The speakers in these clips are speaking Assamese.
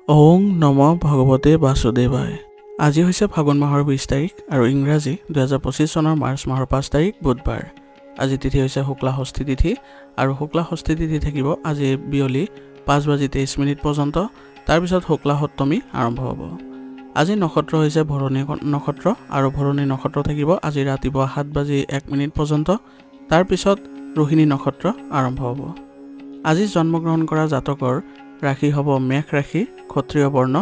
ওং নম ভগৱতে বাসুদেৱায়। আজি হৈছে ফাগুন মাহৰ 20 তাৰিখ আৰু ইংৰাজী 2025 চনৰ মাৰ্চ মাহৰ 5 তাৰিখ বুধবাৰ। আজি তিথি হৈছে শুক্লা ষষ্ঠী তিথি আৰু শুক্লা ষষ্ঠী তিথি থাকিব আজি বিয়লি 5:23 পৰ্যন্ত। তাৰ পিছত শুক্লা সপ্তমী আৰম্ভ হ'ব। আজি নক্ষত্ৰ হৈছে ভৰণী নক্ষত্ৰ আৰু ভৰণী নক্ষত্ৰ থাকিব আজি ৰাতিপুৱা 7:01 পৰ্যন্ত। তাৰ পিছত ৰোহিণী নক্ষত্ৰ আৰম্ভ হ'ব। আজি জন্মগ্ৰহণ কৰা জাতকৰ ৰাশি হ'ব মেঘ ৰাশি, ক্ষত্ৰিয় বৰ্ণ,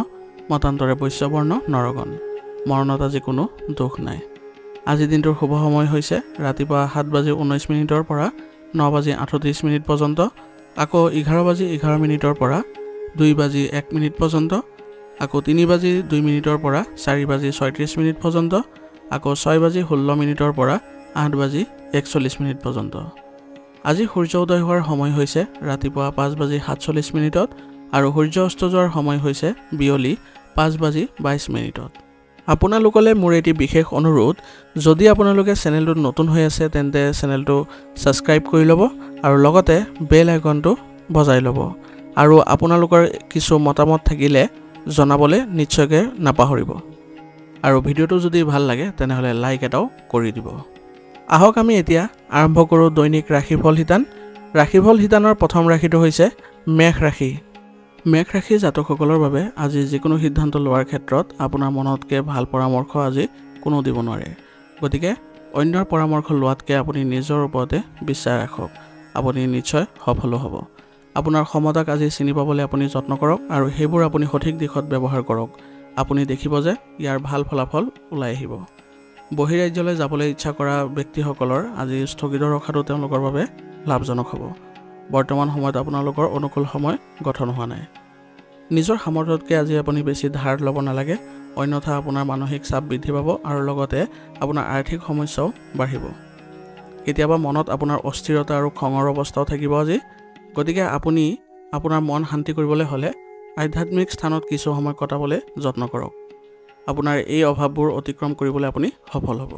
মতান্তৰে বৈশ্য বৰ্ণ, নৰগণ। মৰণত আজি কোনো দোষ নাই। আজি দিনটোৰ শুভ সময় হৈছে ৰাতিপুৱা 7:19 পৰা 9:38 পৰ্যন্ত, আকৌ 11:11 পৰা 2:01 পৰ্যন্ত, আকৌ 3:02 পৰা 4:36 পৰ্যন্ত, আকৌ 6:16 পৰা 8:41 পৰ্যন্ত। আজি সূৰ্য উদয় হোৱাৰ সময় হৈছে ৰাতিপুৱা 5:47 আৰু সূৰ্য অস্ত যোৱাৰ সময় হৈছে বিয়লি 5:22। আপোনালোকলৈ মোৰ এটি বিশেষ অনুৰোধ, যদি আপোনালোকে চেনেলটোত নতুন হৈ আছে তেন্তে চেনেলটো ছাবস্ক্ৰাইব কৰি ল'ব আৰু লগতে বেল আইকনটো বজাই ল'ব। আৰু আপোনালোকৰ কিছু মতামত থাকিলে জনাবলৈ নিশ্চয়কৈ নাপাহৰিব। আৰু ভিডিঅ'টো যদি ভাল লাগে তেনেহ'লে লাইক এটাও কৰি দিব। আহক আমি এতিয়া আৰম্ভ কৰোঁ দৈনিক ৰাশিফল শিতান। ৰাশিফল শিতানৰ প্ৰথম ৰাশিটো হৈছে মেঘ ৰাশি। মেঘ ৰাশি জাতকসকলৰ বাবে আজি যিকোনো সিদ্ধান্ত লোৱাৰ ক্ষেত্ৰত আপোনাৰ মনতকৈ ভাল পৰামৰ্শ আজি কোনো দিব নোৱাৰে। গতিকে অন্যৰ পৰামৰ্শ লোৱাতকৈ আপুনি নিজৰ ওপৰতে বিশ্বাস ৰাখক, আপুনি নিশ্চয় সফলো হ'ব। আপোনাৰ ক্ষমতাক আজি চিনি পাবলৈ আপুনি যত্ন কৰক আৰু সেইবোৰ আপুনি সঠিক দিশত ব্যৱহাৰ কৰক। আপুনি দেখিব যে ইয়াৰ ভাল ফলাফল ওলাই আহিব। বহিৰাজ্যলৈ যাবলৈ ইচ্ছা কৰা ব্যক্তিসকলৰ আজি স্থগিত ৰখাটো তেওঁলোকৰ বাবে লাভজনক হ'ব। বৰ্তমান সময়ত আপোনালোকৰ অনুকূল সময় গঠন হোৱা নাই। নিজৰ সামৰ্থ্যতকৈ আজি আপুনি বেছি ধাৰ ল'ব নালাগে, অন্যথা আপোনাৰ মানসিক চাপ বৃদ্ধি পাব আৰু লগতে আপোনাৰ আৰ্থিক সমস্যাও বাঢ়িব। কেতিয়াবা মনত আপোনাৰ অস্থিৰতা আৰু খঙৰ অৱস্থাও থাকিব আজি। গতিকে আপুনি আপোনাৰ মন শান্তি কৰিবলৈ হ'লে আধ্যাত্মিক স্থানত কিছু সময় কটাবলৈ যত্ন কৰক। আপোনাৰ এই অভাৱবোৰ অতিক্ৰম কৰিবলৈ আপুনি সফল হ'ব।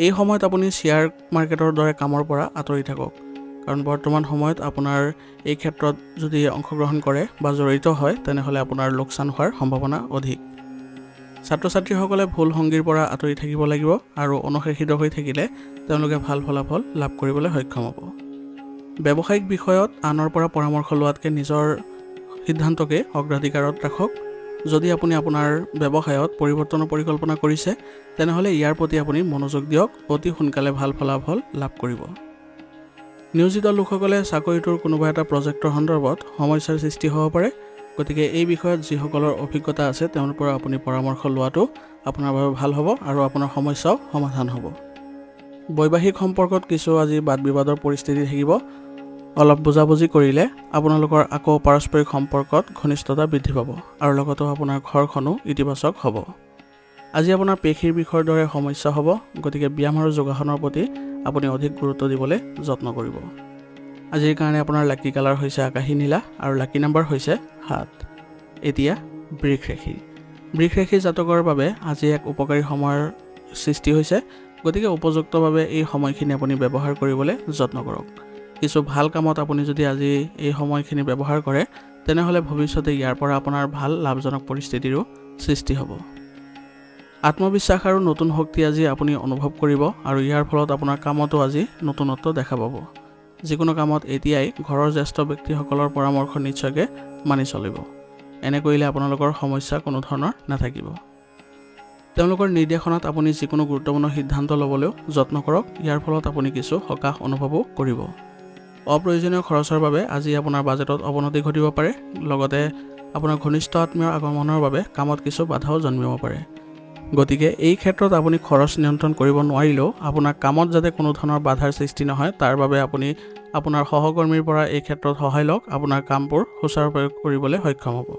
এই সময়ত আপুনি শ্বেয়াৰ মাৰ্কেটৰ দৰে কামৰ পৰা আঁতৰি থাকক, কাৰণ বৰ্তমান সময়ত আপোনাৰ এই ক্ষেত্ৰত যদি অংশগ্ৰহণ কৰে বা জড়িত হয় তেনেহ'লে আপোনাৰ লোকচান হোৱাৰ সম্ভাৱনা অধিক। ছাত্ৰ ছাত্ৰীসকলে ভুল সংগীৰ পৰা আঁতৰি থাকিব লাগিব আৰু অনুশাসিত হৈ থাকিলে তেওঁলোকে ভাল ফলাফল লাভ কৰিবলৈ সক্ষম হ'ব। ব্যৱসায়িক বিষয়ত আনৰ পৰা পৰামৰ্শ লোৱাতকৈ নিজৰ সিদ্ধান্তকে অগ্ৰাধিকাৰত ৰাখক। যদি আপুনি আপোনাৰ ব্যৱসায়ত পৰিৱৰ্তনৰ পৰিকল্পনা কৰিছে তেনেহ'লে ইয়াৰ প্ৰতি আপুনি মনোযোগ দিয়ক, অতি সোনকালে ভাল ফলাফল লাভ কৰিব। নিয়োজিত লোকসকলে চাকৰিটোৰ কোনোবা এটা প্ৰজেক্টৰ সন্দৰ্ভত সমস্যাৰ সৃষ্টি হ'ব পাৰে। গতিকে এই বিষয়ত যিসকলৰ অভিজ্ঞতা আছে তেওঁলোকৰ পৰা আপুনি পৰামৰ্শ লোৱাটো আপোনাৰ বাবে ভাল হ'ব আৰু আপোনাৰ সমস্যাও সমাধান হ'ব। বৈবাহিক সম্পৰ্কত কিছু আজি বাদ বিবাদৰ পৰিস্থিতি থাকিব। অলপ বুজাবুজি কৰিলে আপোনালোকৰ আকৌ পাৰস্পৰিক সম্পৰ্কত ঘনিষ্ঠতা বৃদ্ধি পাব আৰু লগতে আপোনাৰ ঘৰখনো ইতিবাচক হ'ব। আজি আপোনাৰ পেশীৰ বিষয়ৰ দৰে সমস্যা হ'ব, গতিকে ব্যায়াম আৰু যোগাসনৰ প্ৰতি আপুনি অধিক গুৰুত্ব দিবলৈ যত্ন কৰিব। আজিৰ কাৰণে আপোনাৰ লাকি কালাৰ হৈছে আকাশী নীলা আৰু লাকি নাম্বাৰ হৈছে 7। এতিয়া বৃষ ৰাশি। বৃষ ৰাশি জাতকৰ বাবে আজি এক উপকাৰী সময়ৰ সৃষ্টি হৈছে, গতিকে উপযুক্তভাৱে এই সময়খিনি আপুনি ব্যৱহাৰ কৰিবলৈ যত্ন কৰক। কিছু ভাল কামত আপুনি যদি আজি এই সময়খিনি ব্যৱহাৰ কৰে তেনেহ'লে ভৱিষ্যতে ইয়াৰ পৰা আপোনাৰ ভাল লাভজনক পৰিস্থিতিৰো সৃষ্টি হ'ব। আত্মবিশ্বাস আৰু নতুন শক্তি আজি আপুনি অনুভৱ কৰিব আৰু ইয়াৰ ফলত আপোনাৰ কামতো আজি নতুনত্ব দেখা পাব। যিকোনো কামত এতিয়াই ঘৰৰ জ্যেষ্ঠ ব্যক্তিসকলৰ পৰামৰ্শ নিশ্চয়কৈ মানি চলিব। এনে কৰিলে আপোনালোকৰ সমস্যা কোনো ধৰণৰ নাথাকিব। তেওঁলোকৰ নিৰ্দেশনাত আপুনি যিকোনো গুৰুত্বপূৰ্ণ সিদ্ধান্ত ল'বলৈও যত্ন কৰক, ইয়াৰ ফলত আপুনি কিছু সকাহ অনুভৱো কৰিব। অপ্ৰয়োজনীয় খৰচৰ বাবে আজি আপোনাৰ বাজেটত অৱনতি ঘটিব পাৰে, লগতে আপোনাৰ ঘনিষ্ঠ আত্মীয়ৰ আগমনৰ বাবে কামত কিছু বাধাও জন্মিব পাৰে। গতিকে এই ক্ষেত্ৰত আপুনি খৰচ নিয়ন্ত্ৰণ কৰিব নোৱাৰিলেও আপোনাৰ কামত যাতে কোনো ধৰণৰ বাধাৰ সৃষ্টি নহয় তাৰ বাবে আপুনি আপোনাৰ সহকৰ্মীৰ পৰা এই ক্ষেত্ৰত সহায় লওক, আপোনাৰ কামবোৰ সুচাৰুৰূপে কৰিবলৈ সক্ষম হ'ব।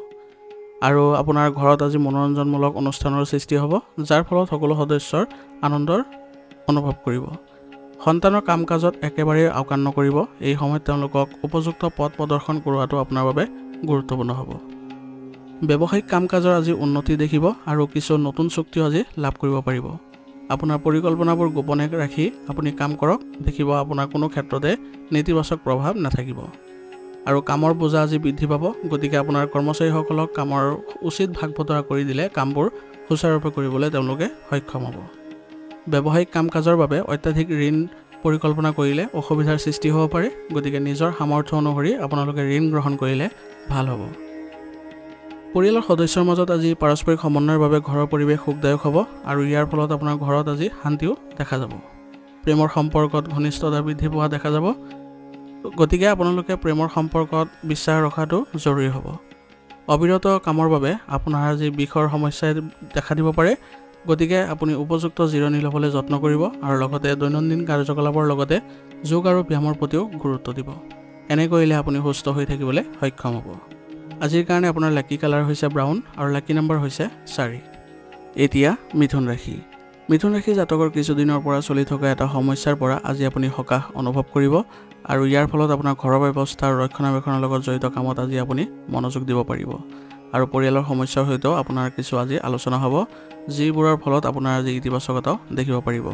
আৰু আপোনাৰ ঘৰত আজি মনোৰঞ্জনমূলক অনুষ্ঠানৰ সৃষ্টি হ'ব, যাৰ ফলত সকলো সদস্যৰ আনন্দৰ অনুভৱ কৰিব। সন্তানৰ কাম কাজত একেবাৰে আওকাণ নকৰিব। এই সময়ত তেওঁলোকক উপযুক্ত পথ প্ৰদৰ্শন কৰোৱাটো আপোনাৰ বাবে গুৰুত্বপূৰ্ণ হ'ব। ব্যৱসায়িক কাম কাজৰ আজি উন্নতি দেখিব আৰু কিছু নতুন চুক্তিও আজি লাভ কৰিব পাৰিব। আপোনাৰ পৰিকল্পনাবোৰ গোপনে ৰাখি আপুনি কাম কৰক, দেখিব আপোনাৰ কোনো ক্ষেত্ৰতে নেতিবাচক প্ৰভাৱ নাথাকিব। আৰু কামৰ বোজা আজি বৃদ্ধি পাব গতিকে আপোনাৰ কৰ্মচাৰীসকলক কামৰ উচিত ভাগ বতৰা কৰি দিলে কামবোৰ সুচাৰুৰূপে কৰিবলৈ তেওঁলোকে সক্ষম হ'ব ব্যৱসায়িক কাম-কাজৰ বাবে অত্যাধিক ঋণ পৰিকল্পনা কৰিলে অসুবিধাৰ সৃষ্টি হ'ব পাৰে গতিকে নিজৰ সামৰ্থ্য অনুসৰি আপোনালোকে ঋণ গ্ৰহণ কৰিলে ভাল হ'ব পৰিয়ালৰ সদস্যৰ মাজত আজি পাৰস্পৰিক সমন্বয়ৰ বাবে ঘৰৰ পৰিৱেশ সুখদায়ক হ'ব আৰু ইয়াৰ ফলত আপোনাৰ ঘৰত আজি শান্তিও দেখা যাব প্ৰেমৰ সম্পৰ্কত ঘনিষ্ঠতা বৃদ্ধি পোৱা দেখা যাব গতিকে আপোনালোকে প্ৰেমৰ সম্পৰ্কত বিশ্বাস ৰখাটো জৰুৰী হ'ব অবিৰত কামৰ বাবে আপোনাৰ আজি বিষৰ সমস্যাই দেখা দিব পাৰে গতিকে আপুনি উপযুক্ত জিৰণি ল'বলৈ যত্ন কৰিব আৰু লগতে দৈনন্দিন কাৰ্যকলাপৰ লগতে যোগ আৰু ব্যায়ামৰ প্ৰতিও গুৰুত্ব দিব এনে কৰিলে আপুনি সুস্থ হৈ থাকিবলৈ সক্ষম হ'ব আজিৰ কাৰণে আপোনাৰ লাকি কালাৰ হৈছে ব্ৰাউন আৰু লাকি নম্বৰ হৈছে 4 এতিয়া মিথুন ৰাশি জাতকৰ কিছুদিনৰ পৰা চলি থকা এটা সমস্যাৰ পৰা আজি আপুনি সকাহ অনুভৱ কৰিব আৰু ইয়াৰ ফলত আপোনাৰ ঘৰৰ ব্যৱস্থা আৰু ৰক্ষণাবেক্ষণৰ লগত জড়িত কামত আজি আপুনি মনোযোগ দিব পাৰিব আৰু পৰিয়ালৰ সমস্যাৰ সৈতেও আপোনাৰ কিছু আজি আলোচনা হ'ব যিবোৰৰ ফলত আপোনাৰ আজি ইতিবাচকতা দেখিব পাৰিব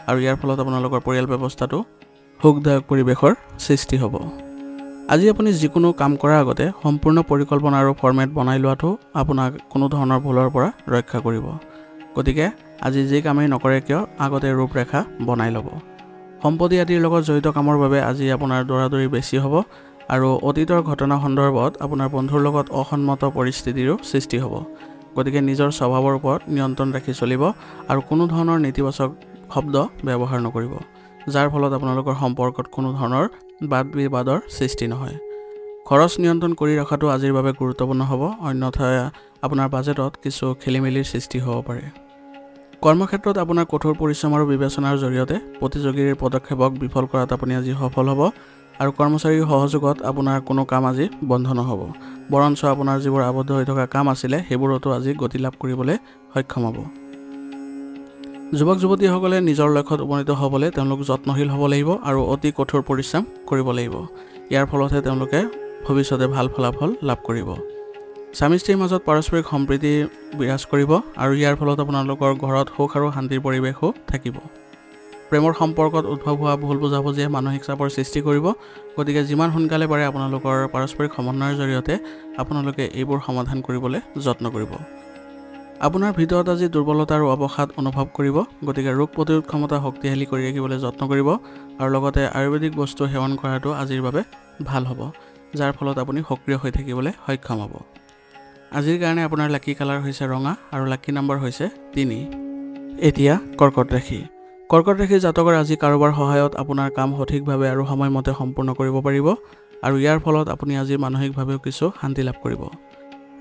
আৰু ইয়াৰ ফলত আপোনালোকৰ পৰিয়াল ব্যৱস্থাটো সুখদায়ক পৰিৱেশৰ সৃষ্টি হ'ব আজি আপুনি যিকোনো কাম কৰাৰ আগতে সম্পূৰ্ণ পৰিকল্পনা আৰু ফৰ্মেট বনাই লোৱাটো আপোনাক কোনো ধৰণৰ ভুলৰ পৰা ৰক্ষা কৰিব গতিকে আজি যি কামেই নকৰে কিয় আগতে ৰূপৰেখা বনাই ল'ব সম্পত্তি আদিৰ লগত জড়িত কামৰ বাবে আজি আপোনাৰ দৌৰাদৌৰি বেছি হ'ব আৰু অতীতৰ ঘটনা সন্দৰ্ভত আপোনাৰ বন্ধুৰ লগত অসন্মত পৰিস্থিতিৰো সৃষ্টি হ'ব গতিকে নিজৰ স্বভাৱৰ ওপৰত নিয়ন্ত্ৰণ ৰাখি চলিব আৰু কোনো ধৰণৰ নেতিবাচক শব্দ ব্যৱহাৰ নকৰিব যাৰ ফলত আপোনালোকৰ সম্পৰ্কত কোনো ধৰণৰ বাদ বিবাদৰ সৃষ্টি নহয় খৰচ নিয়ন্ত্ৰণ কৰি ৰখাটো আজিৰ বাবে গুৰুত্বপূৰ্ণ হ'ব অন্যথা আপোনাৰ বাজেটত কিছু খেলিমেলিৰ সৃষ্টি হ'ব পাৰে কৰ্মক্ষেত্ৰত আপোনাৰ কঠোৰ পৰিশ্ৰম আৰু বিবেচনাৰ জৰিয়তে প্ৰতিযোগীৰ পদক্ষেপক বিফল কৰাত আপুনি আজি সফল হ'ব আৰু কৰ্মচাৰীৰ সহযোগত আপোনাৰ কোনো কাম আজি বন্ধ নহ'ব বৰঞ্চ আপোনাৰ যিবোৰ আবদ্ধ হৈ থকা কাম আছিলে সেইবোৰতো আজি গতি লাভ কৰিবলৈ সক্ষম হ'ব যুৱক যুৱতীসকলে নিজৰ লক্ষ্যত উপনীত হ'বলৈ তেওঁলোক যত্নশীল হ'ব লাগিব আৰু অতি কঠোৰ পৰিশ্ৰম কৰিব লাগিব ইয়াৰ ফলতহে তেওঁলোকে ভৱিষ্যতে ভাল ফলাফল লাভ কৰিব স্বামী স্ত্ৰীৰ মাজত পাৰস্পৰিক সম্প্ৰীতি বিৰাজ কৰিব আৰু ইয়াৰ ফলত আপোনালোকৰ ঘৰত সুখ আৰু শান্তিৰ পৰিৱেশো থাকিব প্ৰেমৰ সম্পৰ্কত উদ্ভৱ হোৱা ভুল বুজাবুজিয়ে মানসিক চাপৰ সৃষ্টি কৰিব গতিকে যিমান সোনকালে পাৰে আপোনালোকৰ পাৰস্পৰিক সমন্বয়ৰ জৰিয়তে আপোনালোকে এইবোৰ সমাধান কৰিবলৈ যত্ন কৰিব আপোনাৰ ভিতৰত আজি দুৰ্বলতা আৰু অৱসাদ অনুভৱ কৰিব গতিকে ৰোগ প্ৰতিৰোধ ক্ষমতা শক্তিশালী কৰি ৰাখিবলৈ যত্ন কৰিব আৰু লগতে আয়ুৰ্বেদিক বস্তু সেৱন কৰাটো আজিৰ বাবে ভাল হ'ব যাৰ ফলত আপুনি সক্ৰিয় হৈ থাকিবলৈ সক্ষম হ'ব আজিৰ কাৰণে আপোনাৰ লাকি কালাৰ হৈছে ৰঙা আৰু লাকি নম্বৰ হৈছে 3 এতিয়া কৰ্কট ৰাশি জাতকৰ আজি কাৰোবাৰ সহায়ত আপোনাৰ কাম সঠিকভাৱে আৰু সময়মতে সম্পূৰ্ণ কৰিব পাৰিব আৰু ইয়াৰ ফলত আপুনি আজি মানসিকভাৱেও কিছু শান্তি লাভ কৰিব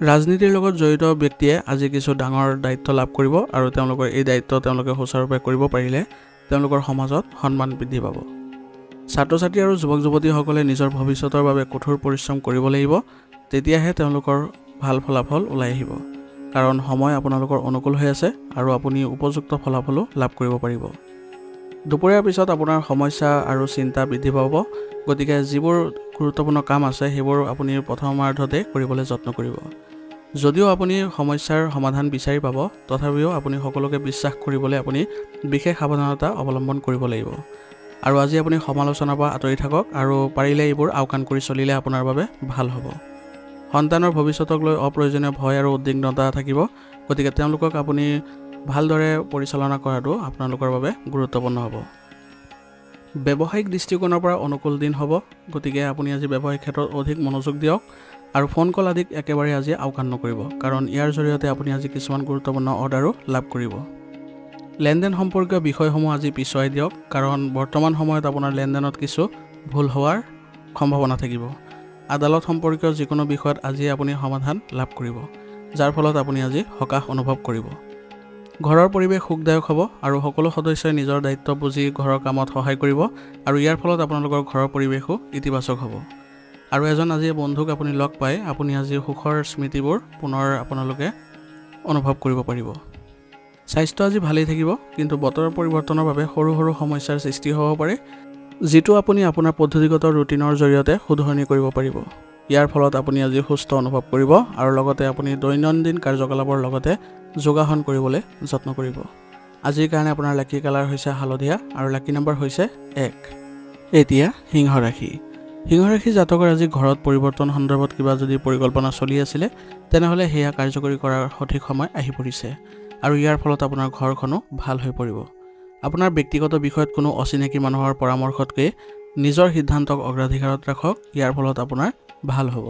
ৰাজনীতিৰ লগত জড়িত ব্যক্তিয়ে আজি কিছু ডাঙৰ দায়িত্ব লাভ কৰিব আৰু তেওঁলোকৰ এই দায়িত্ব তেওঁলোকে সুচাৰুৰূপে কৰিব পাৰিলে তেওঁলোকৰ সমাজত সন্মান বৃদ্ধি পাব ছাত্ৰ-ছাত্ৰী আৰু যুৱক যুৱতীসকলে নিজৰ ভৱিষ্যতৰ বাবে কঠোৰ পৰিশ্ৰম কৰিব লাগিব তেতিয়াহে তেওঁলোকৰ ভাল ফলাফল ওলাই আহিব কাৰণ সময় আপোনালোকৰ অনুকূল হৈ আছে আৰু আপুনি উপযুক্ত ফলাফলো লাভ কৰিব পাৰিব দুপৰীয়াৰ পিছত আপোনাৰ সমস্যা আৰু চিন্তা বৃদ্ধি পাব গতিকে যিবোৰ গুৰুত্বপূৰ্ণ কাম আছে সেইবোৰ আপুনি প্ৰথমাৰ্ধতে কৰিবলৈ যত্ন কৰিব যদিও আপুনি সমস্যাৰ সমাধান বিচাৰি পাব তথাপিও আপুনি সকলোকে বিশ্বাস কৰিবলৈ আপুনি বিশেষ সাৱধানতা অৱলম্বন কৰিব লাগিব আৰু আজি আপুনি সমালোচনাৰ পৰা আঁতৰি থাকক আৰু পাৰিলে এইবোৰ আওকাণ কৰি চলিলে আপোনাৰ বাবে ভাল হ'ব সন্তানৰ ভৱিষ্যতক লৈ অপ্ৰয়োজনীয় ভয় আৰু উদ্বিগ্নতা থাকিব গতিকে তেওঁলোকক আপুনি ভালদৰে পৰিচালনা কৰাটো আপোনালোকৰ বাবে গুৰুত্বপূৰ্ণ হ'ব ব্যৱসায়িক দৃষ্টিকোণৰ পৰা অনুকূল দিন হ'ব গতিকে আপুনি আজি ব্যৱসায়িক ক্ষেত্ৰত অধিক মনোযোগ দিয়ক আৰু ফোন কল আদিক একেবাৰে আজি আওকাণ নকৰিব কাৰণ ইয়াৰ জৰিয়তে আপুনি আজি কিছুমান গুৰুত্বপূৰ্ণ অৰ্ডাৰো লাভ কৰিব লেনদেন সম্পৰ্কীয় বিষয়সমূহ আজি পিছুৱাই দিয়ক কাৰণ বৰ্তমান সময়ত আপোনাৰ লেনদেনত কিছু ভুল হোৱাৰ সম্ভাৱনা থাকিব আদালত সম্পৰ্কীয় যিকোনো বিষয়ত আজি আপুনি সমাধান লাভ কৰিব যাৰ ফলত আপুনি আজি সকাহ অনুভৱ কৰিব ঘৰৰ পৰিৱেশ সুখদায়ক হ'ব আৰু সকলো সদস্যই নিজৰ দায়িত্ব বুজি ঘৰৰ কামত সহায় কৰিব আৰু ইয়াৰ ফলত আপোনালোকৰ ঘৰৰ পৰিৱেশো ইতিবাচক হ'ব আৰু এজন আজি বন্ধুক আপুনি লগ পাই আপুনি আজি সুখৰ স্মৃতিবোৰ পুনৰ আপোনালোকে অনুভৱ কৰিব পাৰিব স্বাস্থ্য আজি ভালেই থাকিব কিন্তু বতৰৰ পৰিৱৰ্তনৰ বাবে সৰু সৰু সমস্যাৰ সৃষ্টি হ'ব পাৰে যিটো আপুনি আপোনাৰ পদ্ধতিগত ৰুটিনৰ জৰিয়তে শুধৰণি কৰিব পাৰিব ইয়াৰ ফলত আপুনি আজি সুস্থ অনুভৱ কৰিব আৰু লগতে আপুনি দৈনন্দিন কাৰ্যকলাপৰ লগতে যোগাসন কৰিবলৈ যত্ন কৰিব আজিৰ কাৰণে আপোনাৰ লাকি কালাৰ হৈছে হালধীয়া আৰু লাকি নম্বৰ হৈছে 1 এতিয়া সিংহ সিংহ ৰাশি জাতকৰ আজি ঘৰত পৰিৱৰ্তন সন্দৰ্ভত কিবা যদি পৰিকল্পনা চলি আছিলে তেনেহ'লে সেয়া কাৰ্যকৰী কৰাৰ সঠিক সময় আহি পৰিছে আৰু ইয়াৰ ফলত আপোনাৰ ঘৰখনো ভাল হৈ পৰিব। আপোনাৰ ব্যক্তিগত বিষয়ত কোনো অচিনাকি মানুহৰ পৰামৰ্শতকৈ নিজৰ সিদ্ধান্তক অগ্ৰাধিকাৰত ৰাখক, ইয়াৰ ফলত আপোনাৰ ভাল হ'ব।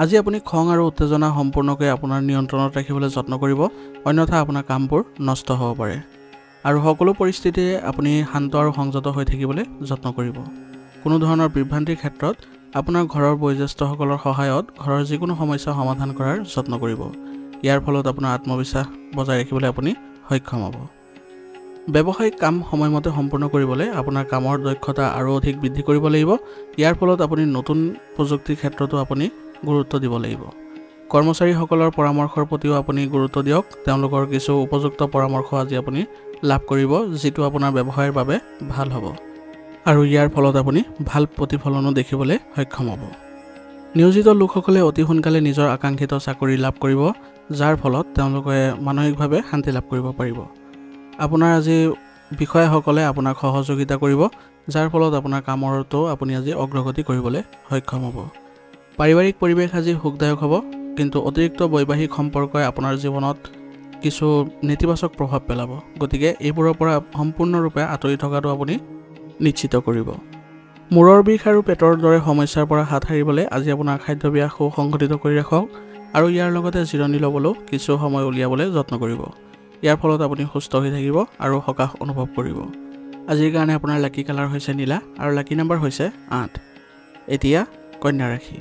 আজি আপুনি খং আৰু উত্তেজনা সম্পূৰ্ণকৈ আপোনাৰ নিয়ন্ত্ৰণত ৰাখিবলৈ যত্ন কৰিব, অন্যথা আপোনাৰ কামবোৰ নষ্ট হ'ব পাৰে। আৰু সকলো পৰিস্থিতিৰে আপুনি শান্ত আৰু সংযত হৈ থাকিবলৈ যত্ন কৰিব। কোনো ধৰণৰ বিভ্ৰান্তিৰ ক্ষেত্ৰত আপোনাৰ ঘৰৰ বয়োজ্যেষ্ঠসকলৰ সহায়ত ঘৰৰ যিকোনো সমস্যা সমাধান কৰাৰ যত্ন কৰিব। ইয়াৰ ফলত আপোনাৰ আত্মবিশ্বাস বজাই ৰাখিবলৈ আপুনি সক্ষম হ'ব। ব্যৱসায়িক কাম সময়মতে সম্পূৰ্ণ কৰিবলৈ আপোনাৰ কামৰ দক্ষতা আৰু অধিক বৃদ্ধি কৰিব লাগিব। ইয়াৰ ফলত আপুনি নতুন প্ৰযুক্তিৰ ক্ষেত্ৰতো আপুনি গুৰুত্ব দিব লাগিব। কৰ্মচাৰীসকলৰ পৰামৰ্শৰ প্ৰতিও আপুনি গুৰুত্ব দিয়ক। তেওঁলোকৰ কিছু উপযুক্ত পৰামৰ্শ আজি আপুনি লাভ কৰিব, যিটো আপোনাৰ ব্যৱসায়ৰ বাবে ভাল হ'ব আৰু ইয়াৰ ফলত আপুনি ভাল প্ৰতিফলনো দেখিবলৈ সক্ষম হ'ব। নিয়োজিত লোকসকলে অতি সোনকালে নিজৰ আকাংক্ষিত চাকৰি লাভ কৰিব, যাৰ ফলত তেওঁলোকে মানসিকভাৱে শান্তি লাভ কৰিব পাৰিব। আপোনাৰ আজি বিষয়াসকলে আপোনাক সহযোগিতা কৰিব, যাৰ ফলত আপোনাৰ কামৰতো আপুনি আজি অগ্ৰগতি কৰিবলৈ সক্ষম হ'ব। পাৰিবাৰিক পৰিৱেশ আজি সুখদায়ক হ'ব, কিন্তু অতিৰিক্ত বৈবাহিক সম্পৰ্কই আপোনাৰ জীৱনত কিছু নেতিবাচক প্ৰভাৱ পেলাব। গতিকে এইবোৰৰ পৰা সম্পূৰ্ণৰূপে আঁতৰি থকাটো আপুনি নিশ্চিত কৰিব। মূৰৰ বিষ আৰু পেটৰ দৰে সমস্যাৰ পৰা হাত সাৰিবলৈ আজি আপোনাৰ খাদ্যাভ্যাস সুসংগঠিত কৰি ৰাখক আৰু ইয়াৰ লগতে জিৰণি ল'বলৈও কিছু সময় উলিয়াবলৈ যত্ন কৰিব। ইয়াৰ ফলত আপুনি সুস্থ হৈ থাকিব আৰু সকাহ অনুভৱ কৰিব। আজিৰ কাৰণে আপোনাৰ লাকি কালাৰ হৈছে নীলা আৰু লাকি নম্বৰ হৈছে 8। এতিয়া কন্যা ৰাশি।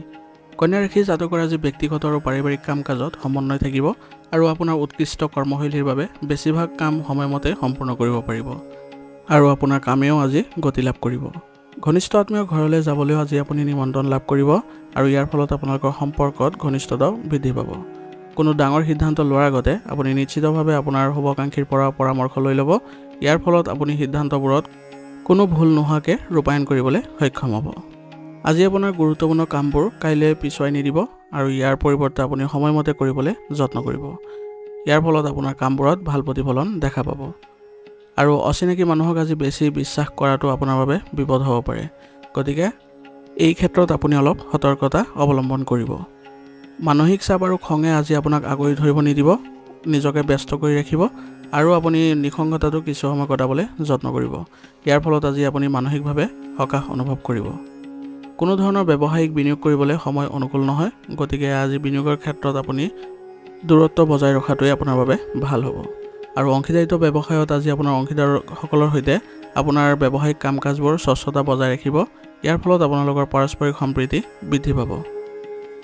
কন্যা ৰাশি জাতকৰ আজি ব্যক্তিগত আৰু পাৰিবাৰিক কাম কাজত সমন্বয় থাকিব আৰু আপোনাৰ উৎকৃষ্ট কৰ্মশৈলীৰ বাবে বেছিভাগ কাম সময়মতে সম্পূৰ্ণ কৰিব পাৰিব আৰু আপোনাৰ কামেও আজি গতি লাভ কৰিব। ঘনিষ্ঠ আত্মীয় ঘৰলৈ যাবলৈও আজি আপুনি নিমন্ত্ৰণ লাভ কৰিব আৰু ইয়াৰ ফলত আপোনালোকৰ সম্পৰ্কত ঘনিষ্ঠতাও বৃদ্ধি পাব। কোনো ডাঙৰ সিদ্ধান্ত লোৱাৰ আগতে আপুনি নিশ্চিতভাৱে আপোনাৰ শুভাকাংক্ষীৰ পৰা পৰামৰ্শ লৈ ল'ব। ইয়াৰ ফলত আপুনি সিদ্ধান্তবোৰত কোনো ভুল নোহোৱাকৈ ৰূপায়ণ কৰিবলৈ সক্ষম হ'ব। আজি আপোনাৰ গুৰুত্বপূৰ্ণ কামবোৰ কাইলৈ পিছুৱাই নিদিব আৰু ইয়াৰ পৰিৱৰ্তে আপুনি সময়মতে কৰিবলৈ যত্ন কৰিব। ইয়াৰ ফলত আপোনাৰ কামবোৰত ভাল প্ৰতিফলন দেখা পাব আৰু অচিনাকি মানুহক আজি বেছি বিশ্বাস কৰাটো আপোনাৰ বাবে বিপদ হ'ব পাৰে। গতিকে এই ক্ষেত্ৰত আপুনি অলপ সতৰ্কতা অৱলম্বন কৰিব। মানসিক চাপ আৰু খঙে আজি আপোনাক আগুৰি ধৰিব নিদিব, নিজকে ব্যস্ত কৰি ৰাখিব আৰু আপুনি নিসংগতাটো কিছু সময় কটাবলৈ যত্ন কৰিব। ইয়াৰ ফলত আজি আপুনি মানসিকভাৱে সকাহ অনুভৱ কৰিব। কোনো ধৰণৰ ব্যৱসায়িক বিনিয়োগ কৰিবলৈ সময় অনুকূল নহয়, গতিকে আজি বিনিয়োগৰ ক্ষেত্ৰত আপুনি দূৰত্ব বজাই ৰখাটোৱে আপোনাৰ বাবে ভাল হ'ব আৰু অংশীদাৰিত্ব ব্যৱসায়ত আজি আপোনাৰ অংশীদাৰসকলৰ সৈতে আপোনাৰ ব্যৱসায়িক কাম কাজবোৰ স্বচ্ছতা বজাই ৰাখিব। ইয়াৰ ফলত আপোনালোকৰ পাৰস্পৰিক সম্প্ৰীতি বৃদ্ধি পাব।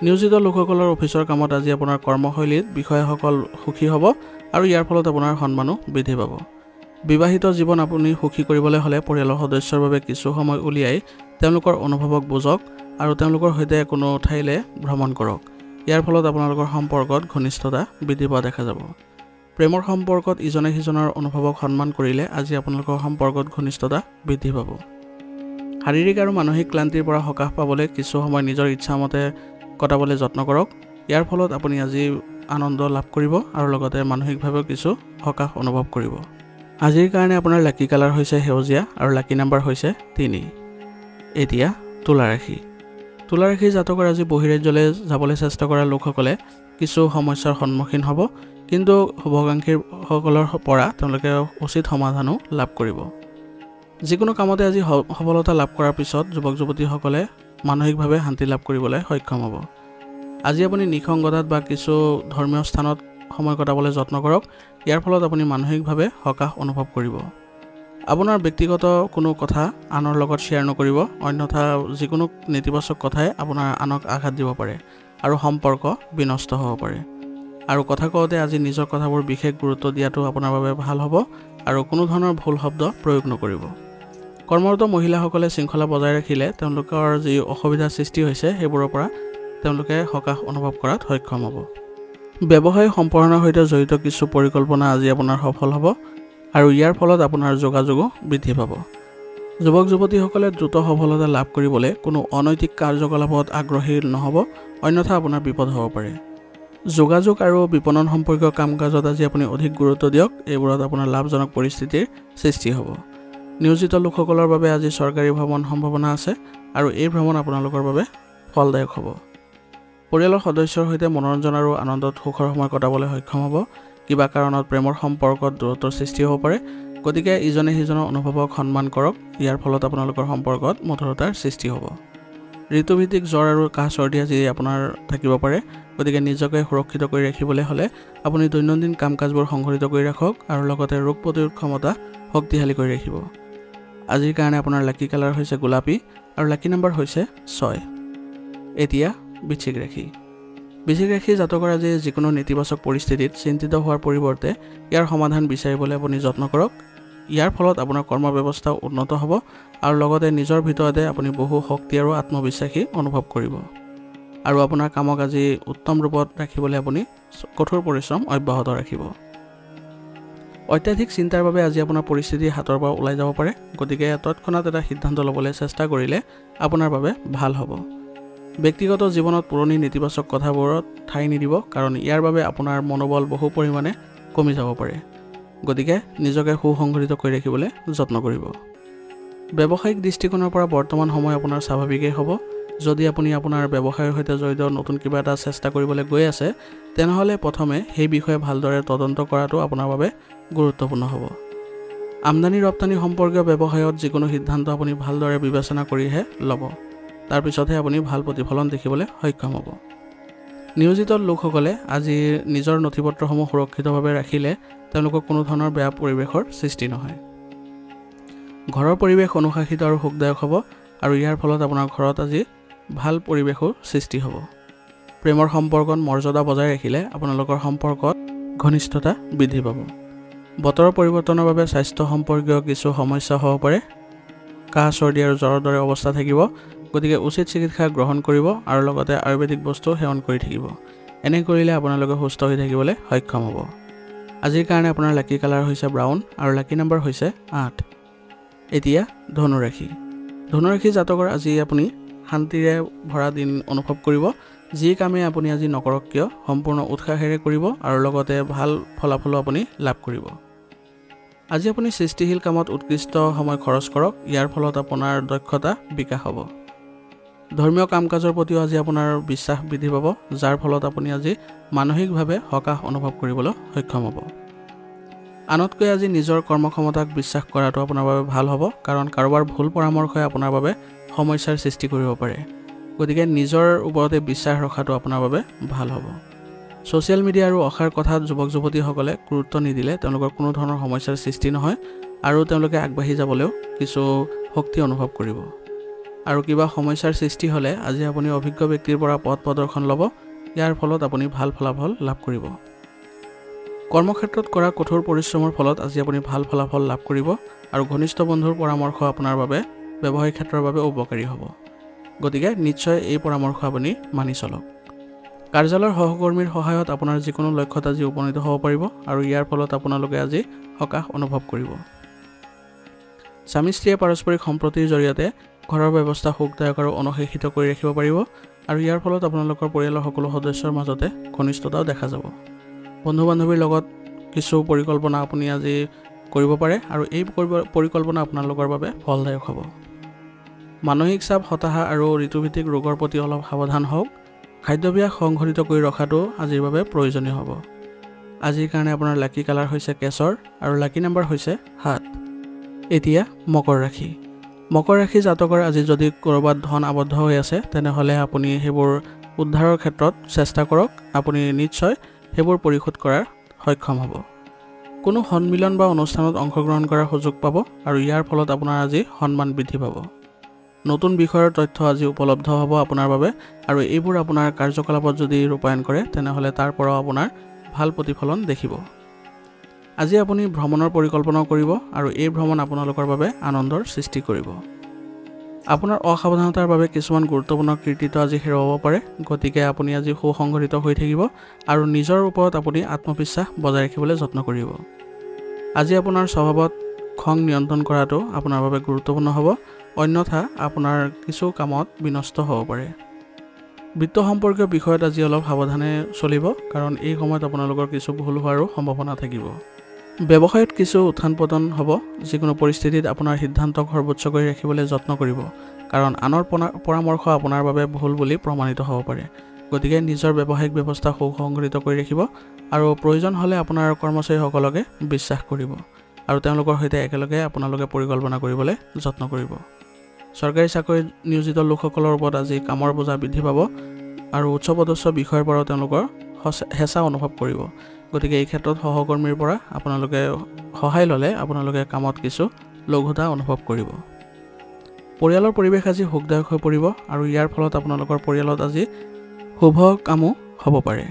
নিয়োজিত লোকসকলৰ অফিচৰ কামত আজি আপোনাৰ কৰ্মশৈলীত বিষয়াসকল সুখী হ'ব আৰু ইয়াৰ ফলত আপোনাৰ সন্মানো বৃদ্ধি পাব। বিবাহিত জীৱন আপুনি সুখী কৰিবলৈ হ'লে পৰিয়ালৰ সদস্যৰ বাবে কিছু সময় উলিয়াই তেওঁলোকৰ অনুভৱক বুজক আৰু তেওঁলোকৰ সৈতে কোনো ঠাইলৈ ভ্ৰমণ কৰক। ইয়াৰ ফলত আপোনালোকৰ সম্পৰ্কত ঘনিষ্ঠতা বৃদ্ধি পোৱা দেখা যাব। প্ৰেমৰ সম্পৰ্কত ইজনে সিজনৰ অনুভৱক সন্মান কৰিলে আজি আপোনালোকৰ সম্পৰ্কত ঘনিষ্ঠতা বৃদ্ধি পাব। শাৰীৰিক আৰু মানসিক ক্লান্তিৰ পৰা সকাহ পাবলৈ কিছু সময় নিজৰ ইচ্ছামতে কটাবলৈ যত্ন কৰক। ইয়াৰ ফলত আপুনি আজি আনন্দ লাভ কৰিব আৰু লগতে মানসিকভাৱেও কিছু সকাহ অনুভৱ কৰিব। আজিৰ কাৰণে আপোনাৰ লাকি কালাৰ হৈছে সেউজীয়া আৰু লাকি নম্বৰ হৈছে 3। এতিয়া তুলা ৰাশি। তুলা ৰাশি জাতকৰ আজি বহিৰাজ্যলৈ যাবলৈ চেষ্টা কৰা লোকসকলে কিছু সমস্যাৰ সন্মুখীন হ'ব, কিন্তু শুভাকাংক্ষীসকলৰ পৰা তেওঁলোকে উচিত সমাধানো লাভ কৰিব। যিকোনো কামতে আজি সফলতা লাভ কৰাৰ পিছত যুৱক যুৱতীসকলে মানসিকভাৱে শান্তি লাভ কৰিবলৈ সক্ষম হ'ব। আজি আপুনি নিসংগতাত বা কিছু ধৰ্মীয় স্থানত সময় কটাবলৈ যত্ন কৰক। ইয়াৰ ফলত আপুনি মানসিকভাৱে সকাহ অনুভৱ কৰিব। আপোনাৰ ব্যক্তিগত কোনো কথা আনৰ লগত শ্বেয়াৰ নকৰিব, অন্যথা যিকোনো নেতিবাচক কথাই আপোনাৰ আনক আঘাত দিব পাৰে আৰু সম্পৰ্ক বিনষ্ট হ'ব পাৰে। আৰু কথা কওঁতে আজি নিজৰ কথাবোৰ বিশেষ গুৰুত্ব দিয়াটো আপোনাৰ বাবে ভাল হ'ব আৰু কোনো ধৰণৰ ভুল শব্দ প্ৰয়োগ নকৰিব। কৰ্মৰত মহিলাসকলে শৃংখলা বজাই ৰাখিলে তেওঁলোকৰ যি অসুবিধাৰ সৃষ্টি হৈছে সেইবোৰৰ পৰা তেওঁলোকে সকাহ অনুভৱ কৰাত সক্ষম হ'ব। ব্যৱসায় সম্প্ৰসাৰণৰ সৈতে জড়িত কিছু পৰিকল্পনা আজি আপোনাৰ সফল হ'ব আৰু ইয়াৰ ফলত আপোনাৰ যোগাযোগো বৃদ্ধি পাব। যুৱক যুৱতীসকলে দ্ৰুত সফলতা লাভ কৰিবলৈ কোনো অনৈতিক কাৰ্যকলাপত আগ্ৰহী নহ'ব, অন্যথা আপোনাৰ বিপদ হ'ব পাৰে। যোগাযোগ আৰু বিপণন সম্পৰ্কীয় কাম কাজত আজি আপুনি অধিক গুৰুত্ব দিয়ক, এইবোৰত আপোনাৰ লাভজনক পৰিস্থিতিৰ সৃষ্টি হ'ব। নিয়োজিত লোকসকলৰ বাবে আজি চৰকাৰী ভ্ৰমণ সম্ভাৱনা আছে আৰু এই ভ্ৰমণ আপোনালোকৰ বাবে ফলদায়ক হ'ব। পৰিয়ালৰ সদস্যৰ সৈতে মনোৰঞ্জন আৰু আনন্দত সুখৰ সময় কটাবলৈ সক্ষম হ'ব। কিবা কাৰণত প্ৰেমৰ সম্পৰ্কত দূৰত্বৰ সৃষ্টি হ'ব পাৰে, গতিকে ইজনে সিজনৰ অনুভৱক সন্মান কৰক। ইয়াৰ ফলত আপোনালোকৰ সম্পৰ্কত মধুৰতাৰ সৃষ্টি হ'ব। ঋতুভিত্তিক জ্বৰ আৰু কাহ চৰ্দি আজি আপোনাৰ থাকিব পাৰে, গতিকে নিজকে সুৰক্ষিত কৰি ৰাখিবলৈ হ'লে আপুনি দৈনন্দিন কাম কাজবোৰ সংঘটিত কৰি ৰাখক আৰু লগতে ৰোগ প্ৰতিৰোধ ক্ষমতা শক্তিশালী কৰি ৰাখিব। আজিৰ কাৰণে আপোনাৰ লাকি কালাৰ হৈছে গোলাপী আৰু লাকি নম্বৰ হৈছে 6। এতিয়া বৃশ্চিক ৰাশি। বৃশ্চিক ৰাশি জাতকৰ আজি যিকোনো নেতিবাচক পৰিস্থিতিত চিন্তিত হোৱাৰ পৰিৱৰ্তে ইয়াৰ সমাধান বিচাৰিবলৈ আপুনি যত্ন কৰক। ইয়াৰ ফলত আপোনাৰ কৰ্ম ব্যৱস্থাও উন্নত হ'ব আৰু লগতে নিজৰ ভিতৰতে আপুনি বহু শক্তি আৰু আত্মবিশ্বাসী অনুভৱ কৰিব। আৰু আপোনাৰ কামক আজি উত্তম ৰূপত ৰাখিবলৈ আপুনি কঠোৰ পৰিশ্ৰম অব্যাহত ৰাখিব। অত্যাধিক চিন্তাৰ বাবে আজি আপোনাৰ পৰিস্থিতি হাতৰ পৰা ওলাই যাব পাৰে, গতিকে তৎক্ষণাত এটা সিদ্ধান্ত ল'বলৈ চেষ্টা কৰিলে আপোনাৰ বাবে ভাল হ'ব। ব্যক্তিগত জীৱনত পুৰণি নেতিবাচক কথাবোৰত ঠাই নিদিব, কাৰণ ইয়াৰ বাবে আপোনাৰ মনোবল বহু পৰিমাণে কমি যাব পাৰে। গতিকে নিজকে সুসংগঠিত কৰি ৰাখিবলৈ যত্ন কৰিব। ব্যৱসায়িক দৃষ্টিকোণৰ পৰা বৰ্তমান সময় আপোনাৰ স্বাভাৱিকেই হ'ব। যদি আপুনি আপোনাৰ ব্যৱসায়ৰ সৈতে জড়িত নতুন কিবা এটা চেষ্টা কৰিবলৈ গৈ আছে, তেনেহ'লে প্ৰথমে সেই বিষয়ে ভালদৰে তদন্ত কৰাটো আপোনাৰ বাবে গুৰুত্বপূৰ্ণ হ'ব। আমদানি ৰপ্তানি সম্পৰ্কীয় ব্যৱসায়ত যিকোনো সিদ্ধান্ত আপুনি ভালদৰে বিবেচনা কৰিহে ল'ব। তাৰপিছতহে আপুনি ভাল প্ৰতিফলন দেখিবলৈ সক্ষম হ'ব। নিয়োজিত লোকসকলে আজি নিজৰ নথিপত্ৰসমূহ সুৰক্ষিতভাৱে ৰাখিলে তেওঁলোকক কোনো ধৰণৰ বেয়া পৰিৱেশৰ সৃষ্টি নহয়। ঘৰৰ পৰিৱেশ অনুশাসিত আৰু সুখদায়ক হ'ব আৰু ইয়াৰ ফলত আপোনাৰ ঘৰত আজি ভাল পৰিৱেশৰ সৃষ্টি হ'ব। প্ৰেমৰ সম্পৰ্কত মৰ্যাদা বজাই ৰাখিলে আপোনালোকৰ সম্পৰ্কত ঘনিষ্ঠতা বৃদ্ধি পাব। বতৰৰ পৰিৱৰ্তনৰ বাবে স্বাস্থ্য সম্পৰ্কীয় কিছু সমস্যা হ'ব পাৰে। কাহ চৰ্দি আৰু জ্বৰৰ দৰে অৱস্থা থাকিব, গতিকে উচিত চিকিৎসা গ্ৰহণ কৰিব আৰু লগতে আয়ুৰ্বেদিক বস্তু সেৱন কৰি থাকিব। এনে কৰিলে আপোনালোকে সুস্থ হৈ থাকিবলৈ সক্ষম হ'ব। আজিৰ কাৰণে আপোনাৰ লাকি কালাৰ হৈছে ব্ৰাউন আৰু লাকি নম্বৰ হৈছে 8। এতিয়া ধনুৰাশি। ধনুৰাশি জাতকৰ আজি আপুনি শান্তিৰে ভৰা দিন অনুভৱ কৰিব। যি কামে আপুনি আজি নকৰক কিয় সম্পূৰ্ণ উৎসাহেৰে কৰিব আৰু লগতে ভাল ফলাফলো আপুনি লাভ কৰিব। আজি আপুনি সৃষ্টিশীল কামত উৎকৃষ্ট সময় খৰচ কৰক। ইয়াৰ ফলত আপোনাৰ দক্ষতা বিকাশ হ'ব। ধৰ্মীয় কাম কাজৰ প্ৰতিও আজি আপোনাৰ বিশ্বাস বৃদ্ধি পাব, যাৰ ফলত আপুনি আজি মানসিকভাৱে সকাহ অনুভৱ কৰিবলৈ সক্ষম হ'ব। আনতকৈ আজি নিজৰ কৰ্মক্ষমতাক বিশ্বাস কৰাটো আপোনাৰ বাবে ভাল হ'ব, কাৰণ কাৰোবাৰ ভুল পৰামৰ্শই আপোনাৰ বাবে সমস্যাৰ সৃষ্টি কৰিব পাৰে। গতিকে নিজৰ ওপৰতে বিশ্বাস ৰখাটো আপোনাৰ বাবে ভাল হ'ব। ছ'চিয়েল মিডিয়া আৰু অসাৰ কথাত যুৱক যুৱতীসকলে গুৰুত্ব নিদিলে তেওঁলোকৰ কোনো ধৰণৰ সমস্যাৰ সৃষ্টি নহয় আৰু তেওঁলোকে আগবাঢ়ি যাবলৈও কিছু শক্তি অনুভৱ কৰিব। আৰু কিবা সমস্যাৰ সৃষ্টি হ'লে আজি আপুনি অভিজ্ঞ ব্যক্তিৰ পৰা পথ প্ৰদৰ্শন ল'ব। ইয়াৰ ফলত আপুনি ভাল ফলাফল লাভ কৰিব। কৰ্মক্ষেত্ৰত কৰা কঠোৰ পৰিশ্ৰমৰ ফলত আজি আপুনি ভাল ফলাফল লাভ কৰিব আৰু ঘনিষ্ঠ বন্ধুৰ পৰামৰ্শ আপোনাৰ বাবে ব্যৱসায়িক ক্ষেত্ৰৰ বাবে উপকাৰী হ'ব। গতিকে নিশ্চয় এই পৰামৰ্শ আপুনি মানি চলক। কাৰ্যালয়ৰ সহকৰ্মীৰ সহায়ত আপোনাৰ যিকোনো লক্ষ্যত আজি উপনীত হ'ব পাৰিব আৰু ইয়াৰ ফলত আপোনালোকে আজি সকাহ অনুভৱ কৰিব। স্বামী স্ত্ৰীয়ে পাৰস্পৰিক সম্প্ৰীতিৰ জৰিয়তে ঘৰৰ ব্যৱস্থা সুখদায়ক আৰু অনুশাসিত কৰি ৰাখিব পাৰিব আৰু ইয়াৰ ফলত আপোনালোকৰ পৰিয়ালৰ সকলো সদস্যৰ মাজতে ঘনিষ্ঠতাও দেখা যাব। বন্ধু বান্ধৱীৰ লগত কিছু পৰিকল্পনা আপুনি আজি কৰিব পাৰে আৰু এই পৰিকল্পনা আপোনালোকৰ বাবে ফলদায়ক হ'ব। মানসিক চাপ, হতাশা আৰু ঋতুভিত্তিক ৰোগৰ প্ৰতি অলপ সাৱধান হওক। খাদ্যাভ্যাস সংঘটিত কৰি ৰখাটো আজিৰ বাবে প্ৰয়োজনীয় হ'ব। আজিৰ কাৰণে আপোনাৰ লাকি কালাৰ হৈছে কেশৰ আৰু লাকি নম্বৰ হৈছে 7। এতিয়া মকৰ ৰাশি। মকৰ ৰাশি জাতকৰ আজি যদি ক'ৰবাত ধন আবদ্ধ হৈ আছে, তেনেহ'লে আপুনি সেইবোৰ উদ্ধাৰৰ ক্ষেত্ৰত চেষ্টা কৰক। আপুনি নিশ্চয় সেইবোৰ পৰিশোধ কৰাৰ সক্ষম হ'ব। কোনো সন্মিলন বা অনুষ্ঠানত অংশগ্ৰহণ কৰাৰ সুযোগ পাব আৰু ইয়াৰ ফলত আপোনাৰ আজি সন্মান বৃদ্ধি পাব। নতুন বিষয়ৰ তথ্য আজি উপলব্ধ হ'ব আপোনাৰ বাবে আৰু এইবোৰ আপোনাৰ কাৰ্যকলাপত যদি ৰূপায়ণ কৰে, তেনেহ'লে তাৰ পৰাও আপোনাৰ ভাল প্ৰতিফলন দেখিব। আজি আপুনি ভ্ৰমণৰ পৰিকল্পনাও কৰিব আৰু এই ভ্ৰমণ আপোনালোকৰ বাবে আনন্দৰ সৃষ্টি কৰিব। আপোনাৰ অসাৱধানতাৰ বাবে কিছুমান গুৰুত্বপূৰ্ণ কৃতিত্ব আজি হেৰুৱাব পাৰে, গতিকে আপুনি আজি সুসংগঠিত হৈ থাকিব আৰু নিজৰ ওপৰত আপুনি আত্মবিশ্বাস বজাই ৰাখিবলৈ যত্ন কৰিব। আজি আপোনাৰ স্বভাৱত খং নিয়ন্ত্ৰণ কৰাটো আপোনাৰ বাবে গুৰুত্বপূৰ্ণ হ'ব, অন্যথা আপোনাৰ কিছু কামত বিনষ্ট হ'ব পাৰে। বিত্ত সম্পৰ্কীয় বিষয়ত আজি অলপ সাৱধানে চলিব, কাৰণ এই সময়ত আপোনালোকৰ কিছু ভুল হোৱাৰো সম্ভাৱনা থাকিব। ব্যৱসায়ত কিছু উত্থান পতন হ'ব। যিকোনো পৰিস্থিতিত আপোনাৰ সিদ্ধান্তক সৰ্বোচ্চ কৰি ৰাখিবলৈ যত্ন কৰিব। কাৰণ আনৰ পৰামৰ্শ আপোনাৰ বাবে ভুল বুলি প্ৰমাণিত হ'ব পাৰে। গতিকে নিজৰ ব্যৱসায়িক ব্যৱস্থা সুসংগঠিত কৰি ৰাখিব আৰু প্ৰয়োজন হ'লে আপোনাৰ কৰ্মচাৰীসকলকে বিশ্বাস কৰিব আৰু তেওঁলোকৰ সৈতে একেলগে আপোনালোকে পৰিকল্পনা কৰিবলৈ যত্ন কৰিব। চৰকাৰী চাকৰিত নিয়োজিত লোকসকলৰ ওপৰত আজি কামৰ বোজা বৃদ্ধি পাব আৰু উচ্চপদস্থ বিষয়ৰ পৰাও তেওঁলোকৰ হেঁচা অনুভৱ কৰিব। গতিকে এই ক্ষেত্ৰত সহকৰ্মীৰ পৰা আপোনালোকে সহায় ল'লে আপোনালোকে কামত কিছু লঘুতা অনুভৱ কৰিব। পৰিয়ালৰ পৰিৱেশ আজি সুখদায়ক হৈ পৰিব আৰু ইয়াৰ ফলত আপোনালোকৰ পৰিয়ালত আজি শুভ কামো হ'ব পাৰে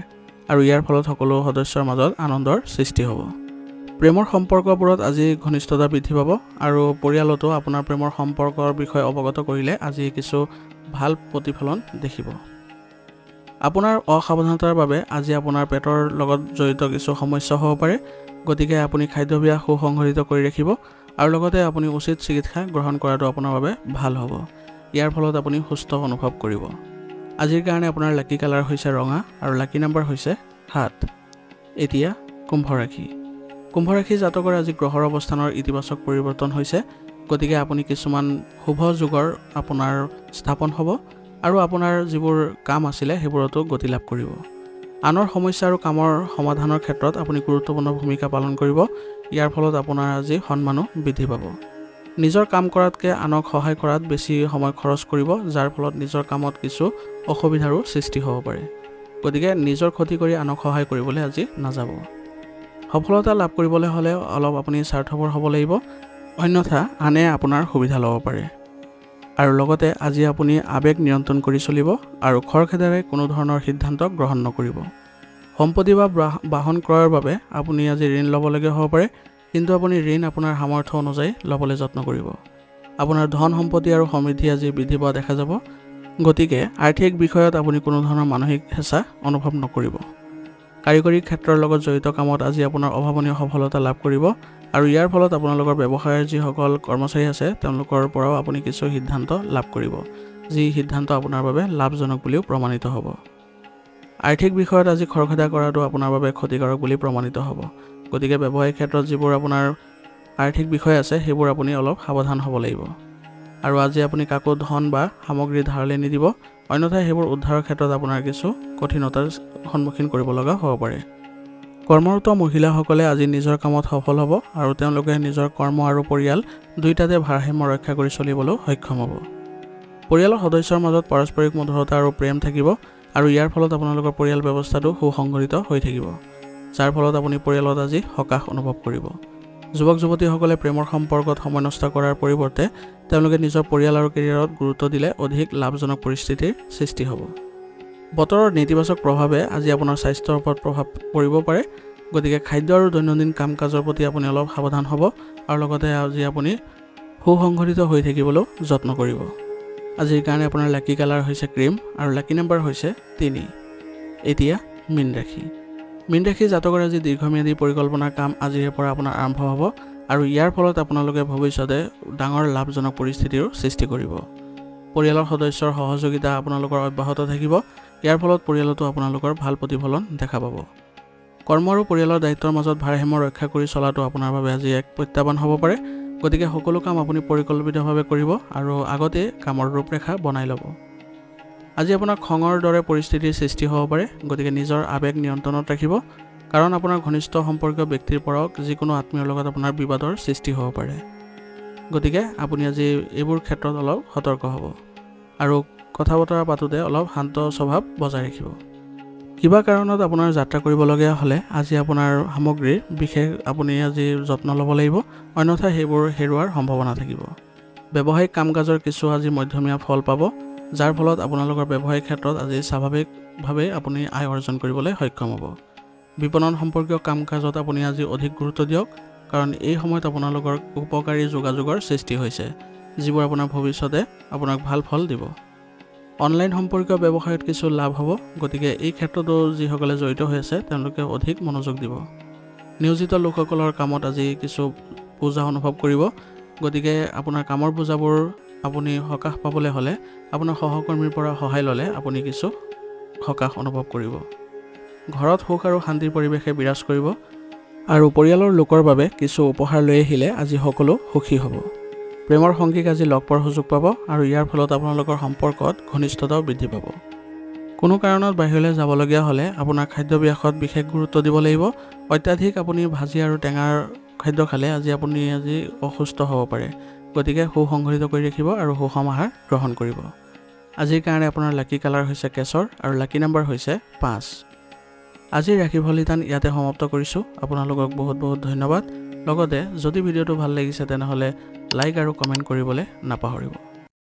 আৰু ইয়াৰ ফলত সকলো সদস্যৰ মাজত আনন্দৰ সৃষ্টি হ'ব। প্ৰেমৰ সম্পৰ্কবোৰত আজি ঘনিষ্ঠতা বৃদ্ধি পাব আৰু পৰিয়ালতো আপোনাৰ প্ৰেমৰ সম্পৰ্কৰ বিষয়ে অৱগত কৰিলে আজি কিছু ভাল প্ৰতিফলন দেখিব। আপোনাৰ অসাৱধানতাৰ বাবে আজি আপোনাৰ পেটৰ লগত জড়িত কিছু সমস্যা হ'ব পাৰে। গতিকে আপুনি খাদ্যাভ্যাস সুসংগঠিত কৰি ৰাখিব আৰু লগতে আপুনি উচিত চিকিৎসা গ্ৰহণ কৰাটো আপোনাৰ বাবে ভাল হ'ব। ইয়াৰ ফলত আপুনি সুস্থ অনুভৱ কৰিব। আজিৰ কাৰণে আপোনাৰ লাকি কালাৰ হৈছে ৰঙা আৰু লাকি নম্বৰ হৈছে 7। এতিয়া কুম্ভ ৰাশি। কুম্ভ ৰাশি জাতকৰ আজি গ্ৰহৰ অৱস্থানৰ ইতিবাচক পৰিৱৰ্তন হৈছে। গতিকে আপুনি কিছুমান শুভ যুগৰ আপোনাৰ স্থাপন হ'ব আৰু আপোনাৰ যিবোৰ কাম আছিলে সেইবোৰতো গতি লাভ কৰিব। আনৰ সমস্যা আৰু কামৰ সমাধানৰ ক্ষেত্ৰত আপুনি গুৰুত্বপূৰ্ণ ভূমিকা পালন কৰিব। ইয়াৰ ফলত আপোনাৰ আজি সন্মানো বৃদ্ধি পাব। নিজৰ কাম কৰাতকৈ আনক সহায় কৰাত বেছি সময় খৰচ কৰিব, যাৰ ফলত নিজৰ কামত কিছু অসুবিধাৰো সৃষ্টি হ'ব পাৰে। গতিকে নিজৰ ক্ষতি কৰি আনক সহায় কৰিবলৈ আজি নাযাব। সফলতা লাভ কৰিবলৈ হ'লে অলপ আপুনি স্বাৰ্থপৰ হ'ব লাগিব, অন্যথা আনে আপোনাৰ সুবিধা ল'ব পাৰে। আৰু লগতে আজি আপুনি আৱেগ নিয়ন্ত্ৰণ কৰি চলিব আৰু খৰখেদাৰে কোনো ধৰণৰ সিদ্ধান্ত গ্ৰহণ নকৰিব। সম্পত্তি বা বাহন ক্ৰয়ৰ বাবে আপুনি আজি ঋণ ল'বলগীয়া হ'ব পাৰে, কিন্তু আপুনি ঋণ আপোনাৰ সামৰ্থ্য অনুযায়ী ল'বলৈ যত্ন কৰিব। আপোনাৰ ধন সম্পত্তি আৰু সমৃদ্ধি আজি বৃদ্ধি পোৱা দেখা যাব। গতিকে আৰ্থিক বিষয়ত আপুনি কোনো ধৰণৰ মানসিক হেঁচা অনুভৱ নকৰিব। কাৰিকৰী ক্ষেত্ৰৰ লগত জড়িত কামত আজি আপোনাৰ অভাৱনীয় সফলতা লাভ কৰিব আৰু ইয়াৰ ফলত আপোনালোকৰ ব্যৱসায়ৰ যিসকল কৰ্মচাৰী আছে তেওঁলোকৰ পৰাও আপুনি কিছু সিদ্ধান্ত লাভ কৰিব, যি সিদ্ধান্ত আপোনাৰ বাবে লাভজনক বুলিও প্ৰমাণিত হ'ব। আৰ্থিক বিষয়ত আজি খৰখেদা কৰাটো আপোনাৰ বাবে ক্ষতিকাৰক বুলি প্ৰমাণিত হ'ব। গতিকে ব্যৱসায়িক ক্ষেত্ৰত যিবোৰ আপোনাৰ আৰ্থিক বিষয় আছে সেইবোৰ আপুনি অলপ সাৱধান হ'ব লাগিব। আৰু আজি আপুনি কাকো ধন বা সামগ্ৰী ধাৰলৈ নিদিব, অন্যথা সেইবোৰ উদ্ধাৰৰ ক্ষেত্ৰত আপোনাৰ কিছু কঠিনতাৰ সন্মুখীন কৰিব লগা হ'ব পাৰে। কৰ্মৰত মহিলাসকলে আজি নিজৰ কামত সফল হ'ব আৰু তেওঁলোকে নিজৰ কৰ্ম আৰু পৰিয়াল দুয়োটাতে ভাৰসাম্য ৰক্ষা কৰি চলিবলৈ সক্ষম হ'ব। পৰিয়ালৰ সদস্যৰ মাজত পাৰস্পৰিক মধুৰতা আৰু প্ৰেম থাকিব আৰু ইয়াৰ ফলত আপোনালোকৰ পৰিয়াল ব্যৱস্থাটো সুসংগঠিত হৈ থাকিব, যাৰ ফলত আপুনি পৰিয়ালত আজি সকাহ অনুভৱ কৰিব। যুৱক যুৱতীসকলে প্ৰেমৰ সম্পৰ্কত সময় নষ্ট কৰাৰ পৰিৱৰ্তে তেওঁলোকে নিজৰ পৰিয়াল আৰু কেৰিয়াৰত গুৰুত্ব দিলে অধিক লাভজনক পৰিস্থিতিৰ সৃষ্টি হ'ব। বতৰৰ নেতিবাচক প্ৰভাৱে আজি আপোনাৰ স্বাস্থ্যৰ ওপৰত প্ৰভাৱ পৰিব পাৰে। গতিকে খাদ্য আৰু দৈনন্দিন কাম কাজৰ প্ৰতি আপুনি অলপ সাৱধান হ'ব আৰু লগতে আজি আপুনি সুসংগঠিত হৈ থাকিবলৈ যত্ন কৰিব। আজিৰ কাৰণে আপোনাৰ লাকি কালাৰ হৈছে ক্ৰীম আৰু লাকি নম্বৰ হৈছে 3। এতিয়া মীন ৰাশি। মীন ৰাশি জাতকৰ আজি দীৰ্ঘম্যাদী পৰিকল্পনাৰ কাম আজিৰে পৰা আপোনাৰ আৰম্ভ হ'ব আৰু ইয়াৰ ফলত আপোনালোকে ভৱিষ্যতে ডাঙৰ লাভজনক পৰিস্থিতিৰ সৃষ্টি কৰিব। পৰিয়ালৰ সদস্যৰ সহযোগিতা আপোনালোকৰ অব্যাহত থাকিব। ইয়াৰ ফলত পৰিয়ালতো আপোনালোকৰ ভাল প্ৰতিফলন দেখা পাব। কৰ্ম আৰু পৰিয়ালৰ দায়িত্বৰ মাজত ভাৰসাম্য ৰক্ষা কৰি চলাটো আপোনাৰ বাবে আজি এক প্ৰত্যাহ্বান হ'ব পাৰে। গতিকে সকলো কাম আপুনি পৰিকল্পিতভাৱে কৰিব আৰু আগতে কামৰ ৰূপৰেখা বনাই ল'ব। আজি আপোনাৰ খঙৰ দৰে পৰিস্থিতিৰ সৃষ্টি হ'ব পাৰে। গতিকে নিজৰ আৱেগ নিয়ন্ত্ৰণত ৰাখিব, কাৰণ আপোনাৰ ঘনিষ্ঠ সম্পৰ্কীয় ব্যক্তিৰ পৰাও যিকোনো আত্মীয়ৰ লগত আপোনাৰ বিবাদৰ সৃষ্টি হ'ব পাৰে। গতিকে আপুনি আজি এইবোৰ ক্ষেত্ৰত অলপ সতৰ্ক হ'ব আৰু কথা বতৰা পাতোঁতে অলপ শান্ত স্বভাৱ বজাই ৰাখিব। কিবা কাৰণত আপোনাৰ যাত্ৰা কৰিবলগীয়া হ'লে আজি আপোনাৰ সামগ্ৰীৰ বিশেষ আপুনি আজি যত্ন ল'ব লাগিব, অন্যথা সেইবোৰ হেৰুৱাৰ সম্ভাৱনা থাকিব। ব্যৱসায়িক কাম কাজৰ কিছু আজি মধ্যমীয়া ফল পাব, যাৰ ফলত আপোনালোকৰ ব্যৱসায়িক ক্ষেত্ৰত আজি স্বাভাৱিকভাৱে আপুনি আয় অৰ্জন কৰিবলৈ সক্ষম হ'ব। বিপণন সম্পৰ্কীয় কাম কাজত আপুনি আজি অধিক গুৰুত্ব দিয়ক, কাৰণ এই সময়ত আপোনালোকৰ উপকাৰী যোগাযোগৰ সৃষ্টি হৈছে, যিবোৰ আপোনাৰ ভৱিষ্যতে আপোনাক ভাল ফল দিব। অনলাইন সম্পৰ্কীয় ব্যৱসায়ত কিছু লাভ হ'ব। গতিকে এই ক্ষেত্ৰতো যিসকলে জড়িত হৈ আছে তেওঁলোকে অধিক মনোযোগ দিব। নিয়োজিত লোকসকলৰ কামত আজি কিছু বোজা অনুভৱ কৰিব। গতিকে আপোনাৰ কামৰ বোজাবোৰ আপুনি সকাহ পাবলৈ হ'লে আপোনাৰ সহকৰ্মীৰ পৰা সহায় ল'লে আপুনি কিছু সকাহ অনুভৱ কৰিব। ঘৰত সুখ আৰু শান্তিৰ পৰিৱেশে বিৰাজ কৰিব আৰু পৰিয়ালৰ লোকৰ বাবে কিছু উপহাৰ লৈ আহিলে আজি সকলো সুখী হ'ব। প্ৰেমৰ সংগীক আজি লগ পোৱাৰ সুযোগ পাব আৰু ইয়াৰ ফলত আপোনালোকৰ সম্পৰ্কত ঘনিষ্ঠতাও বৃদ্ধি পাব। কোনো কাৰণত বাহিৰলৈ যাবলগীয়া হ'লে আপোনাৰ খাদ্যাভ্যাসত বিশেষ গুৰুত্ব দিব লাগিব। অত্যাধিক আপুনি ভাজি আৰু টেঙাৰ খাদ্য খালে আজি অসুস্থ হ'ব পাৰে। গতিকে সুসংগঠিত কৰি ৰাখিব আৰু সুষম আহাৰ গ্ৰহণ কৰিব। আজিৰ কাৰণে আপোনাৰ লাকি কালাৰ হৈছে কেশৰ আৰু লাকি নম্বৰ হৈছে 5। আজিৰ ৰাশিফল নিদান ইয়াতে সমাপ্ত কৰিছোঁ। আপোনালোকক বহুত বহুত ধন্যবাদ। লগতে যদি ভিডিঅ'টো ভাল লাগিছে তেনেহ'লে লাইক আৰু কমেণ্ট কৰিবলৈ নাপাহৰিব।